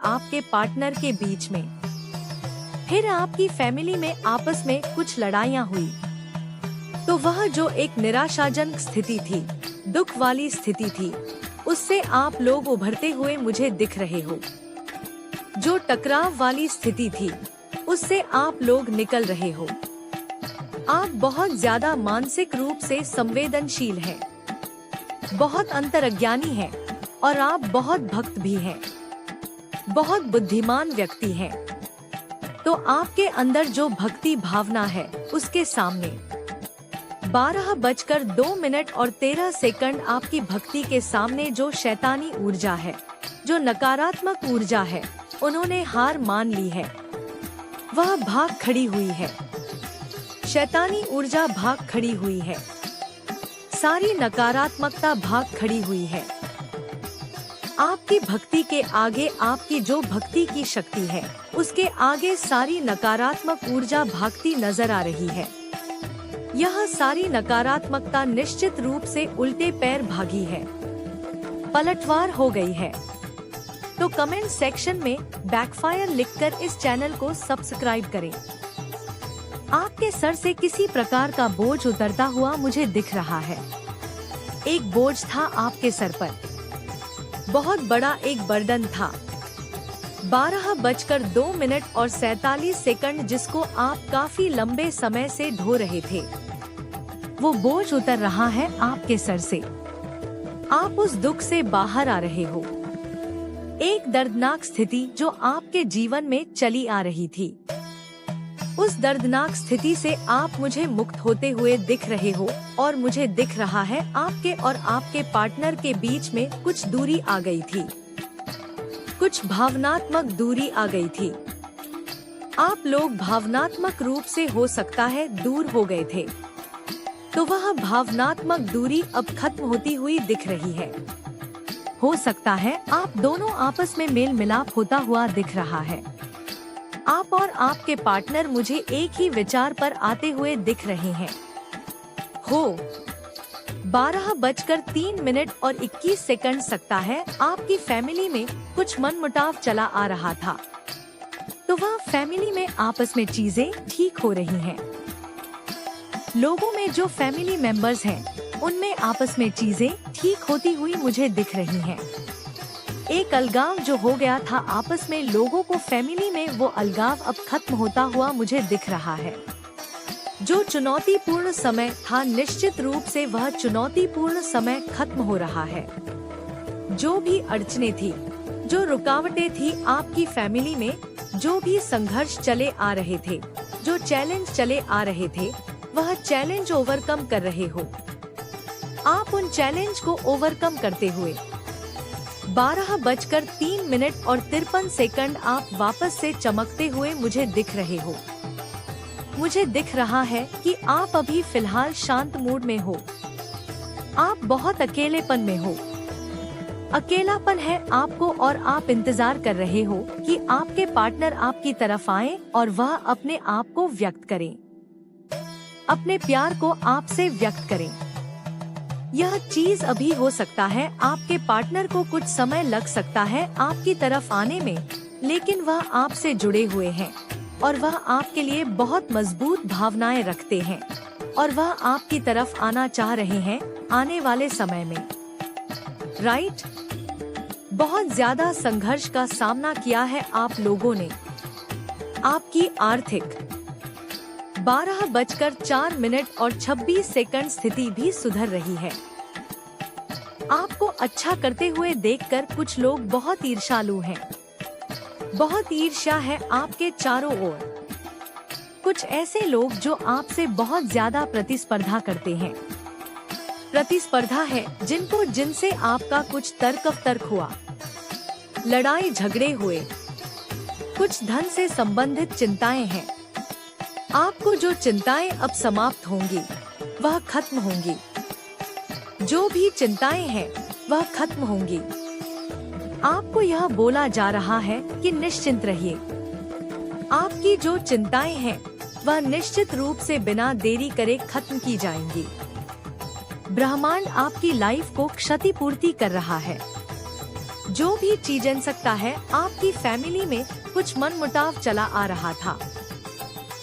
आपके पार्टनर के बीच में। फिर आपकी फैमिली में आपस में कुछ लड़ाइयाँ हुई। तो वह जो एक निराशाजनक स्थिति थी, दुख वाली स्थिति थी, उससे आप लोग उभरते हुए मुझे दिख रहे हो। जो टकराव वाली स्थिति थी, उससे आप लोग निकल रहे हो। आप बहुत ज्यादा मानसिक रूप से संवेदनशील हैं, बहुत अंतर्ज्ञानी हैं और आप बहुत भक्त भी हैं, बहुत बुद्धिमान व्यक्ति हैं। तो आपके अंदर जो भक्ति भावना है, उसके सामने 12:02 आपकी भक्ति के सामने जो शैतानी ऊर्जा है, जो नकारात्मक ऊर्जा है, उन्होंने हार मान ली है। वह भाग खड़ी हुई है। शैतानी ऊर्जा भाग खड़ी हुई है। सारी नकारात्मकता भाग खड़ी हुई है। आपकी भक्ति के आगे, आपकी जो भक्ति की शक्ति है, उसके आगे सारी नकारात्मक ऊर्जा भागती नजर आ रही है। यह सारी नकारात्मकता निश्चित रूप से उल्टे पैर भागी है, पलटवार हो गई है। तो कमेंट सेक्शन में बैकफायर लिखकर इस चैनल को सब्सक्राइब करें। आपके सर से किसी प्रकार का बोझ उतरता हुआ मुझे दिख रहा है। एक बोझ था आपके सर पर, बहुत बड़ा एक बर्डन था। 12:02 जिसको आप काफी लंबे समय से ढो रहे थे, वो बोझ उतर रहा है आपके सर से। आप उस दुख से बाहर आ रहे हो। एक दर्दनाक स्थिति जो आपके जीवन में चली आ रही थी, उस दर्दनाक स्थिति से आप मुझे मुक्त होते हुए दिख रहे हो। और मुझे दिख रहा है आपके और आपके पार्टनर के बीच में कुछ दूरी आ गई थी, कुछ भावनात्मक दूरी आ गई थी। आप लोग भावनात्मक रूप से हो सकता है दूर हो गए थे, तो वह भावनात्मक दूरी अब खत्म होती हुई दिख रही है। हो सकता है आप दोनों आपस में मेल मिलाप होता हुआ दिख रहा है। आप और आपके पार्टनर मुझे एक ही विचार पर आते हुए दिख रहे हैं। हो 12:03 सकता है आपकी फैमिली में कुछ मनमुटाव चला आ रहा था, तो वह फैमिली में आपस में चीजें ठीक हो रही हैं। लोगों में जो फैमिली मेंबर्स हैं, उनमें आपस में चीजें ठीक होती हुई मुझे दिख रही हैं। एक अलगाव जो हो गया था आपस में लोगों को फैमिली में, वो अलगाव अब खत्म होता हुआ मुझे दिख रहा है। जो चुनौतीपूर्ण समय था, निश्चित रूप से वह चुनौतीपूर्ण समय खत्म हो रहा है। जो भी अड़चने थी, जो रुकावटें थी आपकी फैमिली में, जो भी संघर्ष चले आ रहे थे, जो चैलेंज चले आ रहे थे, वह चैलेंज ओवरकम कर रहे हो। आप उन चैलेंज को ओवरकम करते हुए 12:03 आप वापस से चमकते हुए मुझे दिख रहे हो। मुझे दिख रहा है कि आप अभी फिलहाल शांत मूड में हो। आप बहुत अकेलेपन में हो। अकेलापन है आपको और आप इंतजार कर रहे हो कि आपके पार्टनर आपकी तरफ आए और वह अपने आप को व्यक्त करें, अपने प्यार को आपसे व्यक्त करें। यह चीज अभी हो सकता है आपके पार्टनर को कुछ समय लग सकता है आपकी तरफ आने में, लेकिन वह आपसे जुड़े हुए हैं और वह आपके लिए बहुत मजबूत भावनाएं रखते हैं और वह आपकी तरफ आना चाह रहे हैं आने वाले समय में। राइट? बहुत ज्यादा संघर्ष का सामना किया है आप लोगों ने। आपकी आर्थिक 12:04 स्थिति भी सुधर रही है। आपको अच्छा करते हुए देखकर कुछ लोग बहुत ईर्ष्यालु हैं। बहुत ईर्ष्या है आपके चारों ओर। कुछ ऐसे लोग जो आपसे बहुत ज्यादा प्रतिस्पर्धा करते हैं। प्रतिस्पर्धा है जिनसे आपका कुछ तर्क हुआ, लड़ाई झगड़े हुए, कुछ धन से संबंधित चिंताएं हैं। आपको जो चिंताएं अब समाप्त होंगी, वह खत्म होंगी। जो भी चिंताएं हैं, वह खत्म होंगी। आपको यह बोला जा रहा है कि निश्चिंत रहिए। आपकी जो चिंताएं हैं, वह निश्चित रूप से बिना देरी करे खत्म की जाएंगी। ब्रह्मांड आपकी लाइफ को क्षतिपूर्ति कर रहा है। जो भी चीज़न सकता है, आपकी फैमिली में कुछ मनमुटाव चला आ रहा था,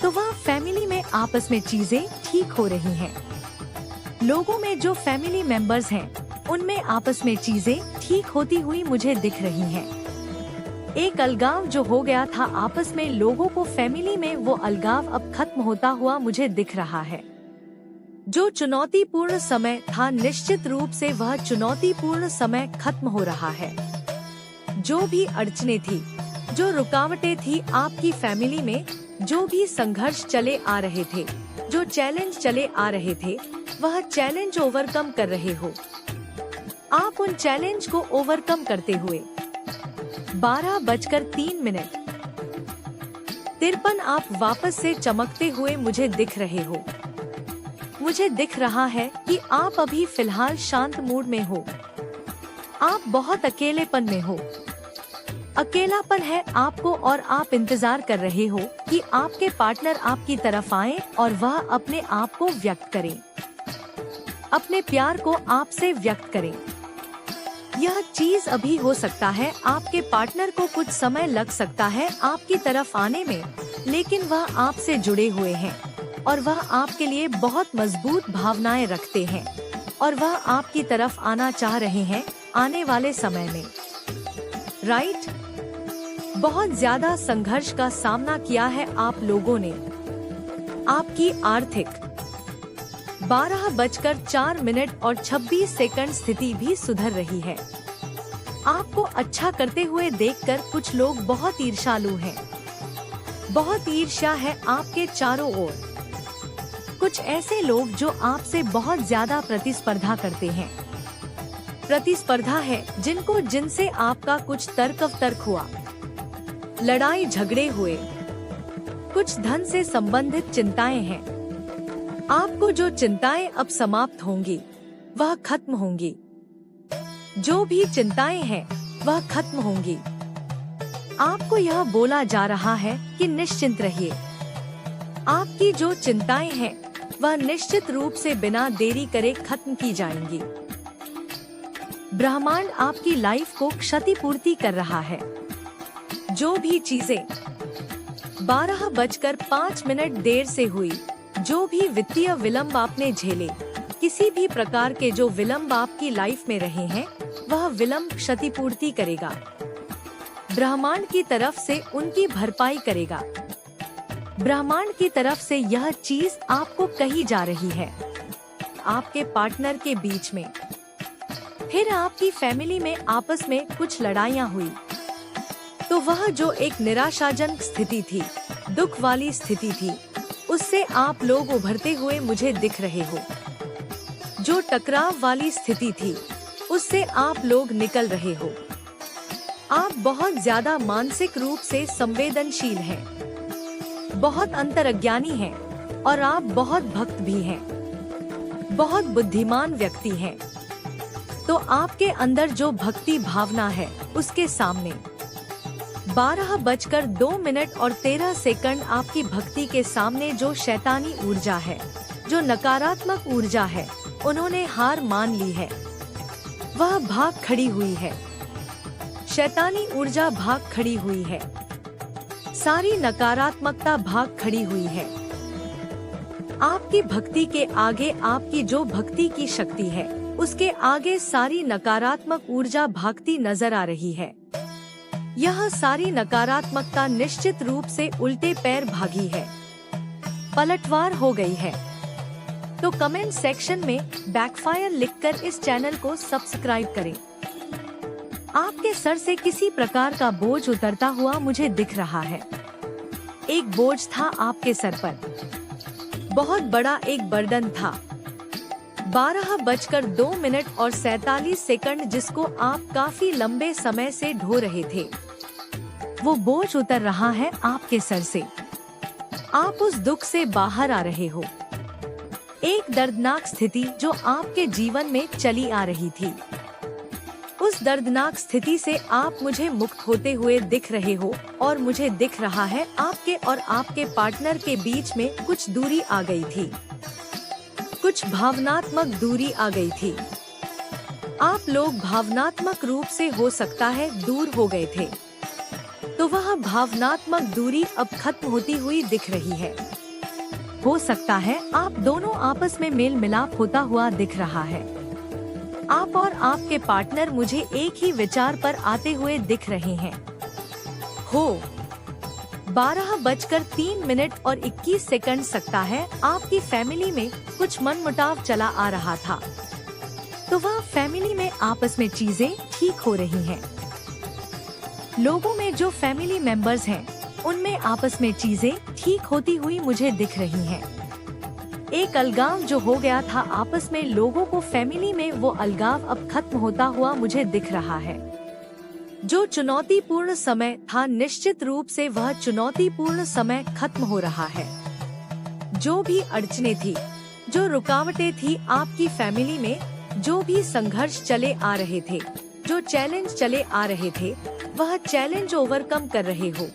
तो वह फैमिली में आपस में चीजें ठीक हो रही हैं। लोगों में जो फैमिली मेंबर्स हैं, उनमें आपस में चीजें ठीक होती हुई मुझे दिख रही हैं। एक अलगाव जो हो गया था आपस में लोगों को फैमिली में, वो अलगाव अब खत्म होता हुआ मुझे दिख रहा है। जो चुनौतीपूर्ण समय था, निश्चित रूप से वह चुनौतीपूर्ण समय खत्म हो रहा है। जो भी अड़चने थी, जो रुकावटें थी आपकी फैमिली में, जो भी संघर्ष चले आ रहे थे, जो चैलेंज चले आ रहे थे, वह चैलेंज ओवरकम कर रहे हो। आप उन चैलेंज को ओवरकम करते हुए 12:03 53 आप वापस से चमकते हुए मुझे दिख रहे हो। मुझे दिख रहा है कि आप अभी फिलहाल शांत मूड में हो। आप बहुत अकेलेपन में हो। अकेलापन है आपको और आप इंतजार कर रहे हो कि आपके पार्टनर आपकी तरफ आए और वह अपने आप को व्यक्त करें, अपने प्यार को आपसे व्यक्त करें। यह चीज अभी हो सकता है, आपके पार्टनर को कुछ समय लग सकता है आपकी तरफ आने में, लेकिन वह आपसे जुड़े हुए हैं और वह आपके लिए बहुत मजबूत भावनाएं रखते हैं और वह आपकी तरफ आना चाह रहे हैं आने वाले समय में। राइट? बहुत ज्यादा संघर्ष का सामना किया है आप लोगों ने। आपकी आर्थिक 12:04 स्थिति भी सुधर रही है। आपको अच्छा करते हुए देखकर कुछ लोग बहुत ईर्ष्यालु हैं। बहुत ईर्ष्या है आपके चारों ओर। कुछ ऐसे लोग जो आपसे बहुत ज्यादा प्रतिस्पर्धा करते हैं। प्रतिस्पर्धा है जिनसे आपका कुछ तर्क हुआ, लड़ाई झगड़े हुए, कुछ धन से संबंधित चिंताएं हैं। आपको जो चिंताएं अब समाप्त होंगी, वह खत्म होंगी। जो भी चिंताएं हैं, वह खत्म होंगी। आपको यह बोला जा रहा है कि निश्चिंत रहिए। आपकी जो चिंताएं हैं, वह निश्चित रूप से बिना देरी करे खत्म की जाएंगी। ब्रह्मांड आपकी लाइफ को क्षतिपूर्ति कर रहा है। जो भी चीजें 12:05 देर से हुई, जो भी वित्तीय विलंब आपने झेले, किसी भी प्रकार के जो विलंब आपकी लाइफ में रहे हैं, वह विलंब क्षतिपूर्ति करेगा। ब्रह्मांड की तरफ से उनकी भरपाई करेगा। ब्रह्मांड की तरफ से यह चीज आपको कही जा रही है। आपके पार्टनर के बीच में, फिर आपकी फैमिली में आपस में कुछ लड़ाइयाँ हुई, तो वह जो एक निराशाजनक स्थिति थी, दुख वाली स्थिति थी, उससे आप लोग उभरते हुए मुझे दिख रहे हो। जो टकराव वाली स्थिति थी, उससे आप लोग निकल रहे हो। आप बहुत ज्यादा मानसिक रूप से संवेदनशील हैं, बहुत अंतर्ज्ञानी हैं और आप बहुत भक्त भी हैं, बहुत बुद्धिमान व्यक्ति हैं। तो आपके अंदर जो भक्ति भावना है, उसके सामने 12:02 आपकी भक्ति के सामने जो शैतानी ऊर्जा है, जो नकारात्मक ऊर्जा है, उन्होंने हार मान ली है। वह भाग खड़ी हुई है। शैतानी ऊर्जा भाग खड़ी हुई है। सारी नकारात्मकता भाग खड़ी हुई है। आपकी भक्ति के आगे, आपकी जो भक्ति की शक्ति है, उसके आगे सारी नकारात्मक ऊर्जा भागती नजर आ रही है। यह सारी नकारात्मकता निश्चित रूप से उल्टे पैर भागी है, पलटवार हो गई है। तो कमेंट सेक्शन में बैकफायर लिखकर इस चैनल को सब्सक्राइब करें। आपके सर से किसी प्रकार का बोझ उतरता हुआ मुझे दिख रहा है। एक बोझ था आपके सर पर, बहुत बड़ा एक बर्डन था। 12:02 जिसको आप काफी लंबे समय से ढो रहे थे, वो बोझ उतर रहा है आपके सर से। आप उस दुख से बाहर आ रहे हो। एक दर्दनाक स्थिति जो आपके जीवन में चली आ रही थी, उस दर्दनाक स्थिति से आप मुझे मुक्त होते हुए दिख रहे हो और मुझे दिख रहा है आपके और आपके पार्टनर के बीच में कुछ दूरी आ गई थी, कुछ भावनात्मक दूरी आ गई थी। आप लोग भावनात्मक रूप से हो सकता है दूर हो गए थे, तो वह भावनात्मक दूरी अब खत्म होती हुई दिख रही है। हो सकता है आप दोनों आपस में मेल मिलाप होता हुआ दिख रहा है। आप और आपके पार्टनर मुझे एक ही विचार पर आते हुए दिख रहे हैं। हो 12:03 और 21 सेकंड सकता है आपकी फैमिली में कुछ मनमुटाव चला आ रहा था, तो वह फैमिली में आपस में चीजें ठीक हो रही हैं। लोगों में जो फैमिली मेंबर्स हैं, उनमें आपस में चीजें ठीक होती हुई मुझे दिख रही हैं। एक अलगाव जो हो गया था आपस में लोगों को, फैमिली में वो अलगाव अब खत्म होता हुआ मुझे दिख रहा है। जो चुनौतीपूर्ण समय था, निश्चित रूप से वह चुनौतीपूर्ण समय खत्म हो रहा है। जो भी अड़चने थी, जो रुकावटें थी आपकी फैमिली में, जो भी संघर्ष चले आ रहे थे, जो चैलेंज चले आ रहे थे, वह चैलेंज ओवरकम कर रहे हो।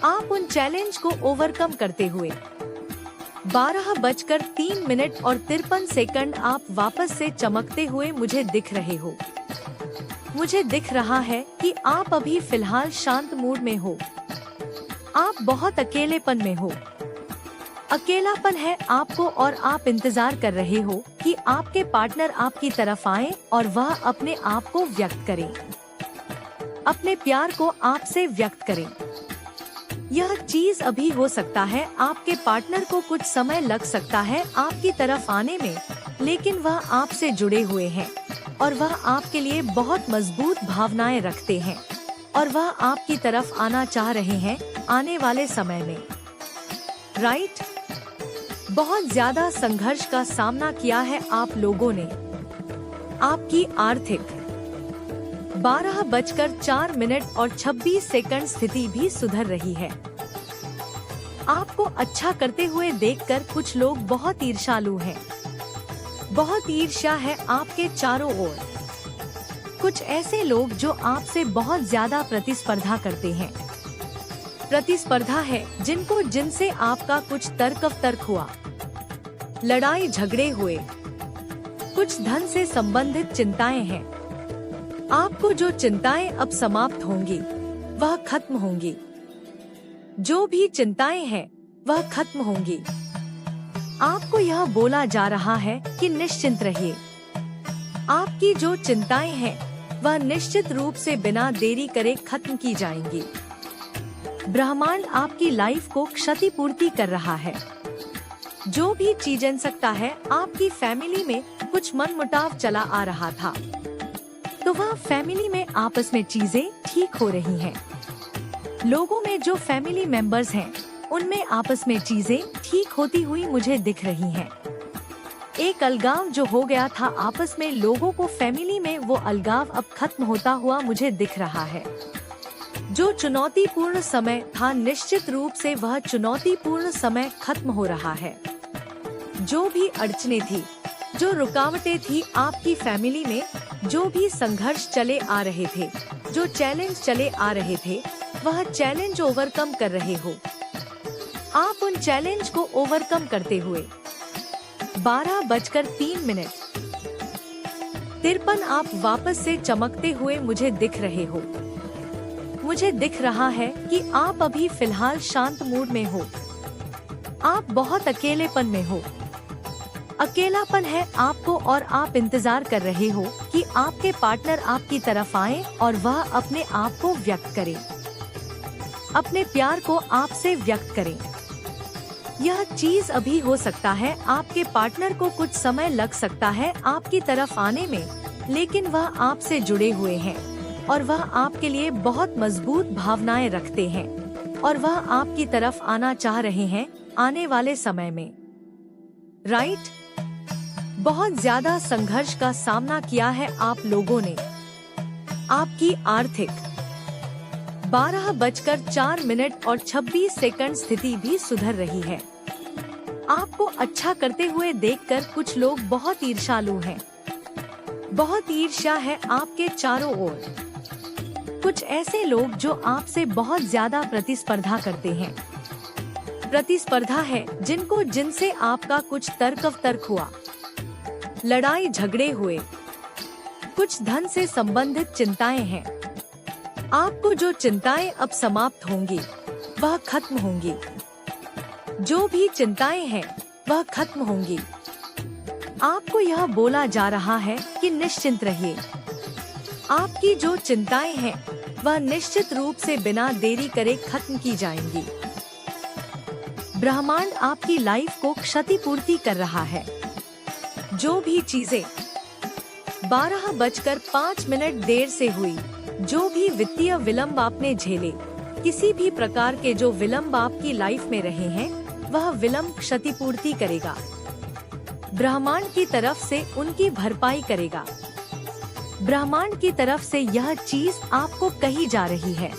आप उन चैलेंज को ओवरकम करते हुए 12:03 और 53 आप वापस से चमकते हुए मुझे दिख रहे हो। मुझे दिख रहा है कि आप अभी फिलहाल शांत मूड में हो। आप बहुत अकेलेपन में हो। अकेलापन है आपको और आप इंतजार कर रहे हो कि आपके पार्टनर आपकी तरफ आए और वह अपने आप को व्यक्त करें, अपने प्यार को आपसे व्यक्त करें। यह चीज अभी हो सकता है आपके पार्टनर को कुछ समय लग सकता है आपकी तरफ आने में, लेकिन वह आपसे जुड़े हुए हैं और वह आपके लिए बहुत मजबूत भावनाएं रखते हैं और वह आपकी तरफ आना चाह रहे हैं आने वाले समय में। राइट? बहुत ज्यादा संघर्ष का सामना किया है आप लोगों ने। आपकी आर्थिक 12:04 और 26 स्थिति भी सुधर रही है। आपको अच्छा करते हुए देखकर कुछ लोग बहुत ईर्ष्यालु हैं। बहुत ईर्ष्या है आपके चारों ओर। कुछ ऐसे लोग जो आपसे बहुत ज्यादा प्रतिस्पर्धा करते हैं। प्रतिस्पर्धा है जिनसे आपका कुछ तर्क हुआ, लड़ाई झगड़े हुए, कुछ धन से संबंधित चिंताएं हैं। आपको जो चिंताएं अब समाप्त होंगी, वह खत्म होंगी। जो भी चिंताएं हैं, वह खत्म होंगी। आपको यह बोला जा रहा है कि निश्चिंत रहिए। आपकी जो चिंताएं हैं, वह निश्चित रूप से बिना देरी करे खत्म की जाएंगी। ब्रह्मांड आपकी लाइफ को क्षतिपूर्ति कर रहा है। जो भी चीजें सकता है आपकी फैमिली में कुछ मनमुटाव चला आ रहा था, तो वह फैमिली में आपस में चीजें ठीक हो रही हैं। लोगों में जो फैमिली मेंबर्स हैं, उनमें आपस में चीजें ठीक होती हुई मुझे दिख रही हैं। एक अलगाव जो हो गया था आपस में लोगों को, फैमिली में वो अलगाव अब खत्म होता हुआ मुझे दिख रहा है। जो चुनौतीपूर्ण समय था, निश्चित रूप से वह चुनौतीपूर्ण समय खत्म हो रहा है। जो भी अड़चने थी, जो रुकावटें थी आपकी फैमिली में, जो भी संघर्ष चले आ रहे थे, जो चैलेंज चले आ रहे थे, वह चैलेंज ओवरकम कर रहे हो। आप उन चैलेंज को ओवरकम करते हुए 12:03 53 आप वापस से चमकते हुए मुझे दिख रहे हो। मुझे दिख रहा है कि आप अभी फिलहाल शांत मूड में हो। आप बहुत अकेलेपन में हो। अकेलापन है आपको और आप इंतजार कर रहे हो कि आपके पार्टनर आपकी तरफ आए और वह अपने आप को व्यक्त करे, अपने प्यार को आपसे व्यक्त करें। यह चीज अभी हो सकता है आपके पार्टनर को कुछ समय लग सकता है आपकी तरफ आने में, लेकिन वह आपसे जुड़े हुए हैं और वह आपके लिए बहुत मजबूत भावनाएं रखते हैं और वह आपकी तरफ आना चाह रहे हैं आने वाले समय में। राइट? बहुत ज्यादा संघर्ष का सामना किया है आप लोगों ने। आपकी आर्थिक 12:04 और 26 स्थिति भी सुधर रही है। आपको अच्छा करते हुए देखकर कुछ लोग बहुत ईर्ष्यालु हैं। बहुत ईर्ष्या है आपके चारों ओर। कुछ ऐसे लोग जो आपसे बहुत ज्यादा प्रतिस्पर्धा करते हैं। प्रतिस्पर्धा है जिनसे आपका कुछ तर्क हुआ, लड़ाई झगड़े हुए, कुछ धन से संबंधित चिंताएं हैं। आपको जो चिंताएं अब समाप्त होंगी वह खत्म होंगी। जो भी चिंताएं हैं वह खत्म होंगी। आपको यह बोला जा रहा है कि निश्चिंत रहिए। आपकी जो चिंताएं हैं वह निश्चित रूप से बिना देरी करे खत्म की जाएंगी। ब्रह्मांड आपकी लाइफ को क्षतिपूर्ति कर रहा है। जो भी चीजें 12:05 देर से हुई, जो भी वित्तीय विलंब आपने झेले, किसी भी प्रकार के जो विलंब आपकी लाइफ में रहे हैं, वह विलंब क्षतिपूर्ति करेगा। ब्रह्मांड की तरफ से उनकी भरपाई करेगा। ब्रह्मांड की तरफ से यह चीज आपको कही जा रही है।